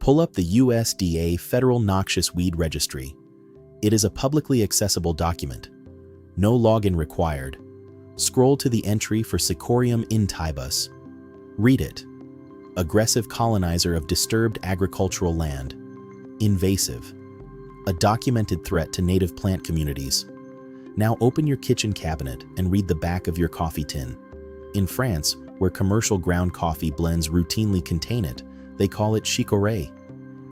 Pull up the USDA Federal Noxious Weed Registry. It is a publicly accessible document. No login required. Scroll to the entry for Cichorium intybus. Read it. Aggressive colonizer of disturbed agricultural land. Invasive. A documented threat to native plant communities. Now open your kitchen cabinet and read the back of your coffee tin. In France, where commercial ground coffee blends routinely contain it, they call it chicorée.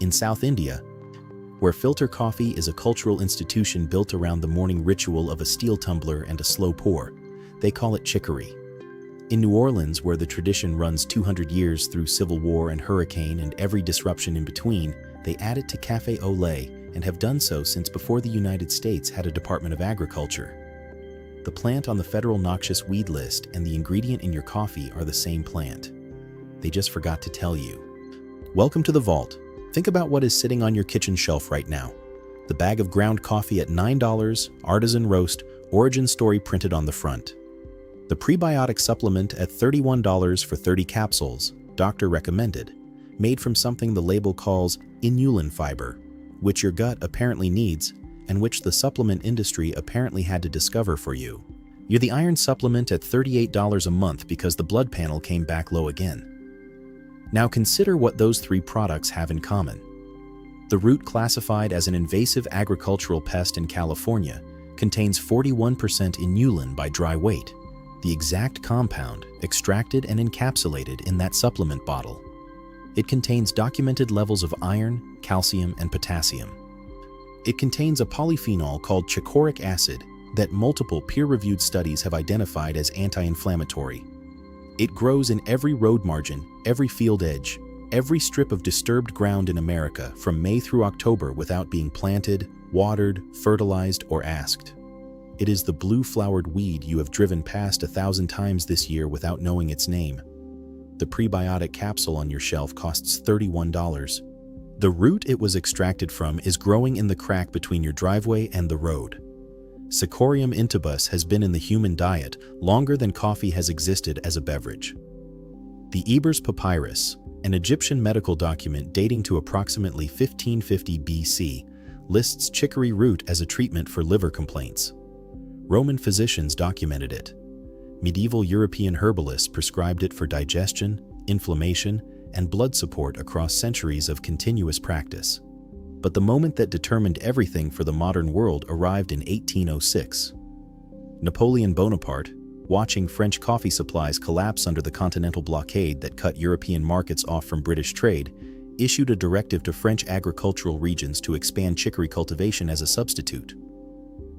In South India, where filter coffee is a cultural institution built around the morning ritual of a steel tumbler and a slow pour, they call it chicory. In New Orleans, where the tradition runs 200 years through civil war and hurricane and every disruption in between, they add it to café au lait and have done so since before the United States had a Department of Agriculture. The plant on the federal noxious weed list and the ingredient in your coffee are the same plant. They just forgot to tell you. Welcome to the vault. Think about what is sitting on your kitchen shelf right now. The bag of ground coffee at $9, artisan roast, origin story printed on the front. The prebiotic supplement at $31 for 30 capsules, doctor recommended, made from something the label calls inulin fiber, which your gut apparently needs and which the supplement industry apparently had to discover for you. You're the iron supplement at $38 a month because the blood panel came back low again. Now consider what those three products have in common. The root, classified as an invasive agricultural pest in California, contains 41% inulin by dry weight, the exact compound extracted and encapsulated in that supplement bottle. It contains documented levels of iron, calcium, and potassium. It contains a polyphenol called chichoric acid that multiple peer-reviewed studies have identified as anti-inflammatory. It grows in every road margin, every field edge, every strip of disturbed ground in America from May through October without being planted, watered, fertilized, or asked. It is the blue-flowered weed you have driven past 1,000 times this year without knowing its name. The prebiotic capsule on your shelf costs $31. The root it was extracted from is growing in the crack between your driveway and the road. Cichorium intybus has been in the human diet longer than coffee has existed as a beverage. The Ebers Papyrus, an Egyptian medical document dating to approximately 1550 BC, lists chicory root as a treatment for liver complaints. Roman physicians documented it. Medieval European herbalists prescribed it for digestion, inflammation, and blood support across centuries of continuous practice. But the moment that determined everything for the modern world arrived in 1806. Napoleon Bonaparte, watching French coffee supplies collapse under the continental blockade that cut European markets off from British trade, issued a directive to French agricultural regions to expand chicory cultivation as a substitute.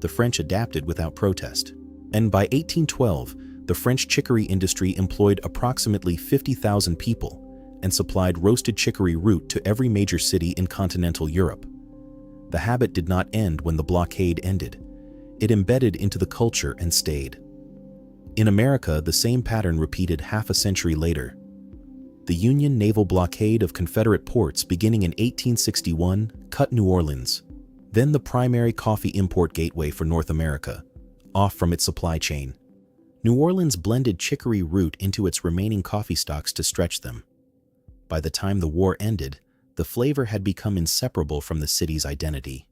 The French adapted without protest. And by 1812, the French chicory industry employed approximately 50,000 people and supplied roasted chicory root to every major city in continental Europe. The habit did not end when the blockade ended. It embedded into the culture and stayed. In America, the same pattern repeated half a century later. The Union naval blockade of Confederate ports beginning in 1861 cut New Orleans, then the primary coffee import gateway for North America, off from its supply chain. New Orleans blended chicory root into its remaining coffee stocks to stretch them. By the time the war ended, the flavor had become inseparable from the city's identity.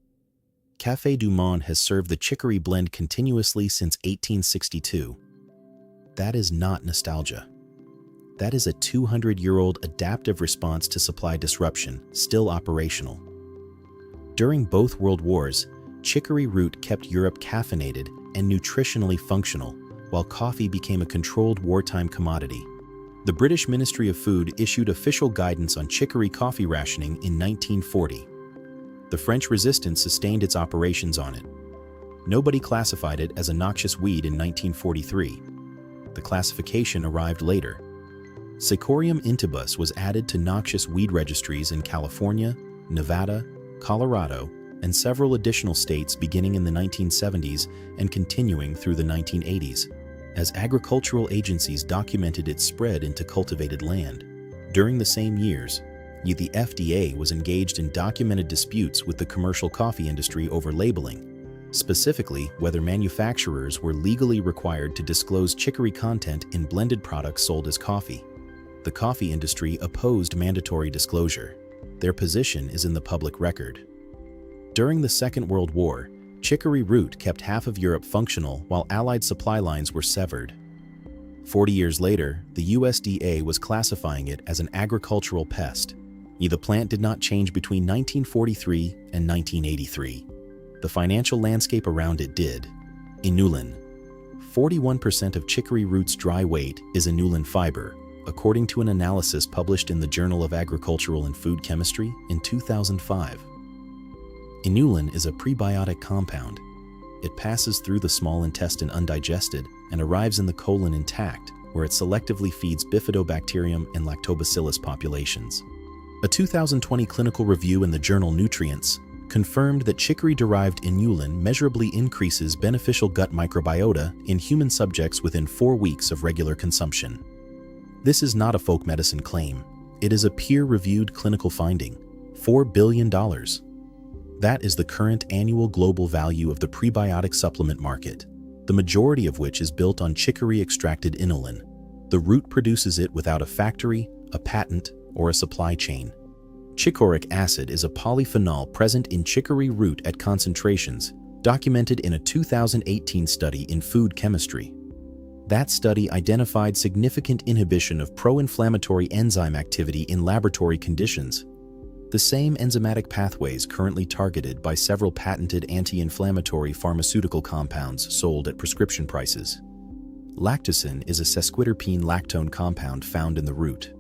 Café du Monde has served the chicory blend continuously since 1862. That is not nostalgia. That is a 200-year-old adaptive response to supply disruption, still operational. During both World Wars, chicory root kept Europe caffeinated and nutritionally functional, while coffee became a controlled wartime commodity. The British Ministry of Food issued official guidance on chicory coffee rationing in 1940. The French resistance sustained its operations on it. Nobody classified it as a noxious weed in 1943. The classification arrived later. Cichorium intybus was added to noxious weed registries in California, Nevada, Colorado, and several additional states beginning in the 1970s and continuing through the 1980s, as agricultural agencies documented its spread into cultivated land. During the same years, the FDA was engaged in documented disputes with the commercial coffee industry over labeling, specifically whether manufacturers were legally required to disclose chicory content in blended products sold as coffee. The coffee industry opposed mandatory disclosure. their position is in the public record. During the Second World War, chicory root kept half of Europe functional while Allied supply lines were severed. 40 years later, the USDA was classifying it as an agricultural pest. The plant did not change between 1943 and 1983. The financial landscape around it did. Inulin. 41% of chicory root's dry weight is inulin fiber, according to an analysis published in the Journal of Agricultural and Food Chemistry in 2005. Inulin is a prebiotic compound. It passes through the small intestine undigested and arrives in the colon intact, where it selectively feeds bifidobacterium and lactobacillus populations. A 2020 clinical review in the journal Nutrients confirmed that chicory-derived inulin measurably increases beneficial gut microbiota in human subjects within 4 weeks of regular consumption. This is not a folk medicine claim. It is a peer-reviewed clinical finding. $4 billion. That is the current annual global value of the prebiotic supplement market, the majority of which is built on chicory-extracted inulin. The root produces it without a factory, a patent, or a supply chain. Chicoic acid is a polyphenol present in chicory root at concentrations documented in a 2018 study in Food Chemistry. That study identified significant inhibition of pro-inflammatory enzyme activity in laboratory conditions, the same enzymatic pathways currently targeted by several patented anti-inflammatory pharmaceutical compounds sold at prescription prices. Lactocin is a sesquiterpene lactone compound found in the root.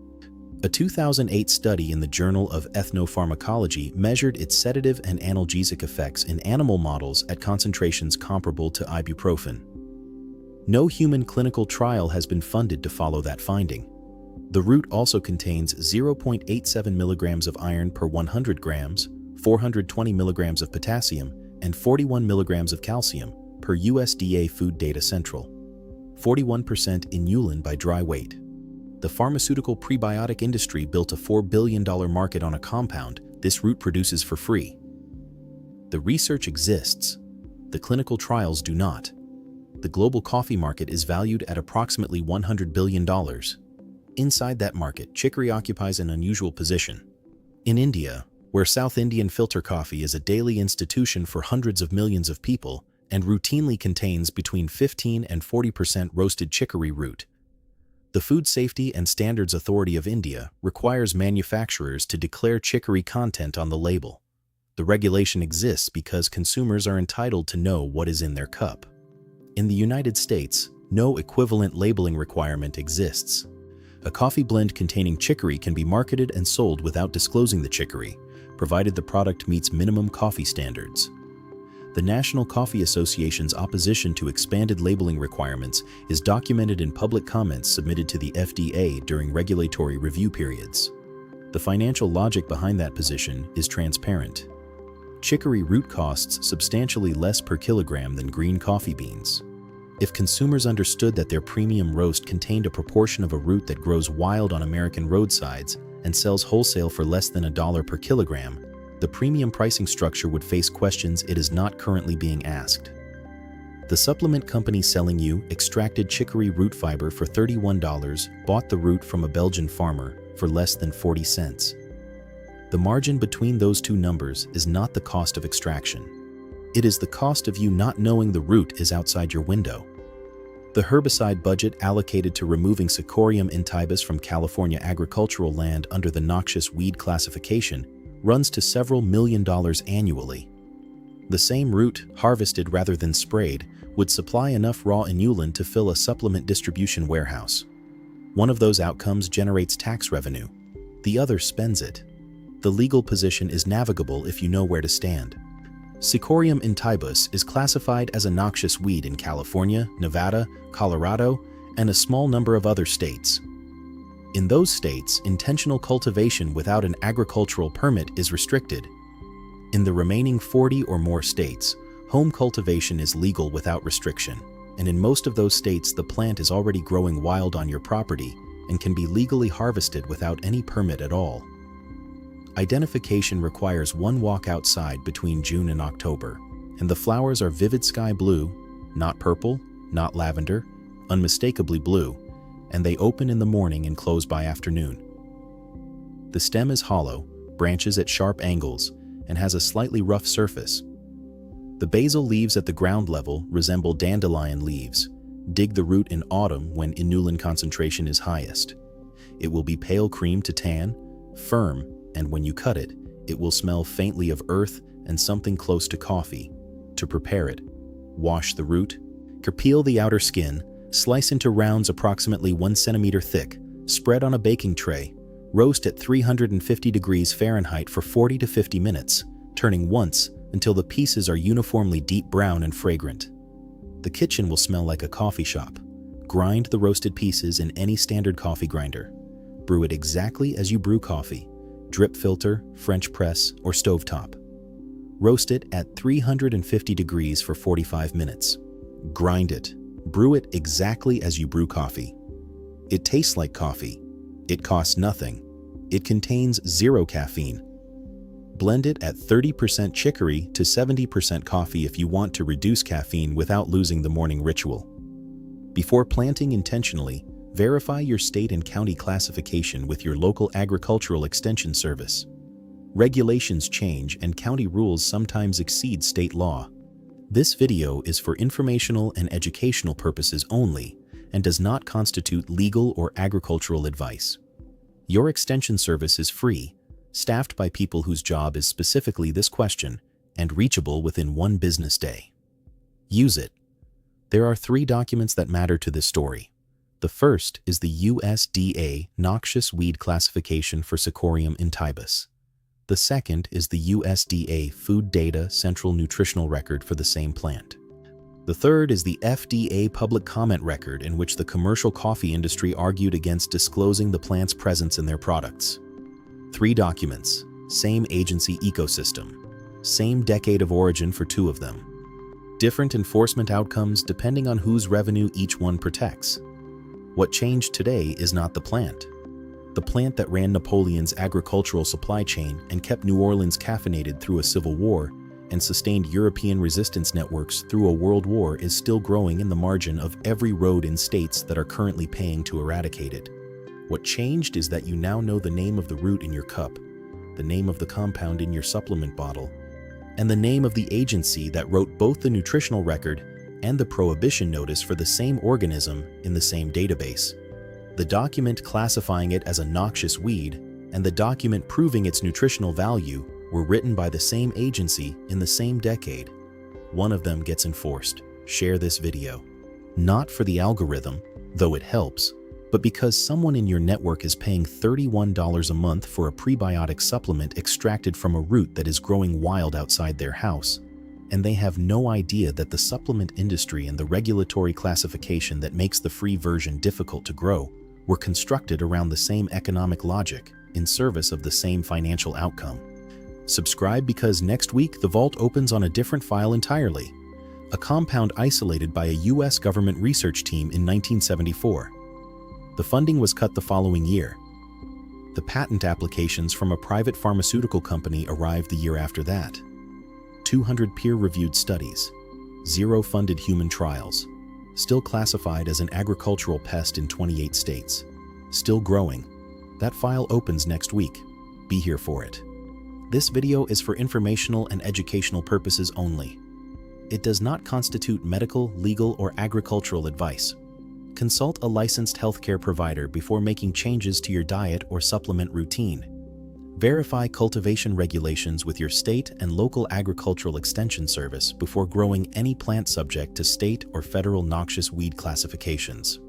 A 2008 study in the Journal of Ethnopharmacology measured its sedative and analgesic effects in animal models at concentrations comparable to ibuprofen. No human clinical trial has been funded to follow that finding. The root also contains 0.87 milligrams of iron per 100 grams, 420 milligrams of potassium, and 41 milligrams of calcium per USDA Food Data Central. 41% inulin by dry weight. The pharmaceutical prebiotic industry built a $4 billion market on a compound this root produces for free. The research exists. The clinical trials do not. The global coffee market is valued at approximately $100 billion. Inside that market, chicory occupies an unusual position. In India, where South Indian filter coffee is a daily institution for hundreds of millions of people and routinely contains between 15 and 40% roasted chicory root, the Food Safety and Standards Authority of India requires manufacturers to declare chicory content on the label. The regulation exists because consumers are entitled to know what is in their cup. In the United States, no equivalent labeling requirement exists. A coffee blend containing chicory can be marketed and sold without disclosing the chicory, provided the product meets minimum coffee standards. The National Coffee Association's opposition to expanded labeling requirements is documented in public comments submitted to the FDA during regulatory review periods. The financial logic behind that position is transparent. Chicory root costs substantially less per kilogram than green coffee beans. If consumers understood that their premium roast contained a proportion of a root that grows wild on American roadsides and sells wholesale for less than $1 per kilogram, the premium pricing structure would face questions it is not currently being asked. The supplement company selling you extracted chicory root fiber for $31 bought the root from a Belgian farmer for less than 40 cents. The margin between those two numbers is not the cost of extraction. It is the cost of you not knowing the root is outside your window. The herbicide budget allocated to removing Cichorium intybus from California agricultural land under the noxious weed classification runs to several $1 million annually. The same root, harvested rather than sprayed, would supply enough raw inulin to fill a supplement distribution warehouse. One of those outcomes generates tax revenue. The other spends it. The legal position is navigable if you know where to stand. Cichorium intybus is classified as a noxious weed in California, Nevada, Colorado, and a small number of other states. In those states, intentional cultivation without an agricultural permit is restricted. In the remaining 40 or more states, home cultivation is legal without restriction, and in most of those states the plant is already growing wild on your property and can be legally harvested without any permit at all. Identification requires one walk outside between June and October, and the flowers are vivid sky blue, not purple, not lavender, unmistakably blue, and they open in the morning and close by afternoon. The stem is hollow, branches at sharp angles, and has a slightly rough surface. The basal leaves at the ground level resemble dandelion leaves. Dig the root in autumn when inulin concentration is highest. It will be pale cream to tan, firm, and when you cut it, it will smell faintly of earth and something close to coffee. To prepare it, wash the root, peel the outer skin, slice into rounds approximately 1 centimeter thick, spread on a baking tray, roast at 350 degrees Fahrenheit for 40 to 50 minutes, turning once until the pieces are uniformly deep brown and fragrant. The kitchen will smell like a coffee shop. Grind the roasted pieces in any standard coffee grinder. Brew it exactly as you brew coffee, drip filter, French press, or stovetop. Roast it at 350 degrees for 45 minutes. Grind it. Brew it exactly as you brew coffee. It tastes like coffee. It costs nothing. It contains 0 caffeine. Blend it at 30% chicory to 70% coffee if you want to reduce caffeine without losing the morning ritual. Before planting intentionally, verify your state and county classification with your local agricultural extension service. Regulations change and county rules sometimes exceed state law. This video is for informational and educational purposes only and does not constitute legal or agricultural advice. Your extension service is free, staffed by people whose job is specifically this question, and reachable within 1 business day. Use it. There are 3 documents that matter to this story. The first is the USDA Noxious Weed Classification for Cichorium intybus. The second is the USDA Food Data Central Nutritional Record for the same plant. The third is the FDA Public Comment Record, in which the commercial coffee industry argued against disclosing the plant's presence in their products. 3 documents, same agency ecosystem, same decade of origin for 2 of them. Different enforcement outcomes depending on whose revenue each one protects. What changed today is not the plant. The plant that ran Napoleon's agricultural supply chain and kept New Orleans caffeinated through a civil war and sustained European resistance networks through a world war is still growing in the margin of every road in states that are currently paying to eradicate it. What changed is that you now know the name of the root in your cup, the name of the compound in your supplement bottle, and the name of the agency that wrote both the nutritional record and the prohibition notice for the same organism in the same database. The document classifying it as a noxious weed and the document proving its nutritional value were written by the same agency in the same decade. One of them gets enforced. Share this video. Not for the algorithm, though it helps, but because someone in your network is paying $31 a month for a prebiotic supplement extracted from a root that is growing wild outside their house, and they have no idea that the supplement industry and the regulatory classification that makes the free version difficult to grow were constructed around the same economic logic in service of the same financial outcome. Subscribe because next week the vault opens on a different file entirely, a compound isolated by a US government research team in 1974. The funding was cut the following year. The patent applications from a private pharmaceutical company arrived the year after that. 200 peer-reviewed studies, 0 funded human trials, still classified as an agricultural pest in 28 states, still growing. That file opens next week. Be here for it. This video is for informational and educational purposes only. It does not constitute medical, legal, or agricultural advice. Consult a licensed healthcare provider before making changes to your diet or supplement routine. Verify cultivation regulations with your state and local agricultural extension service before growing any plant subject to state or federal noxious weed classifications.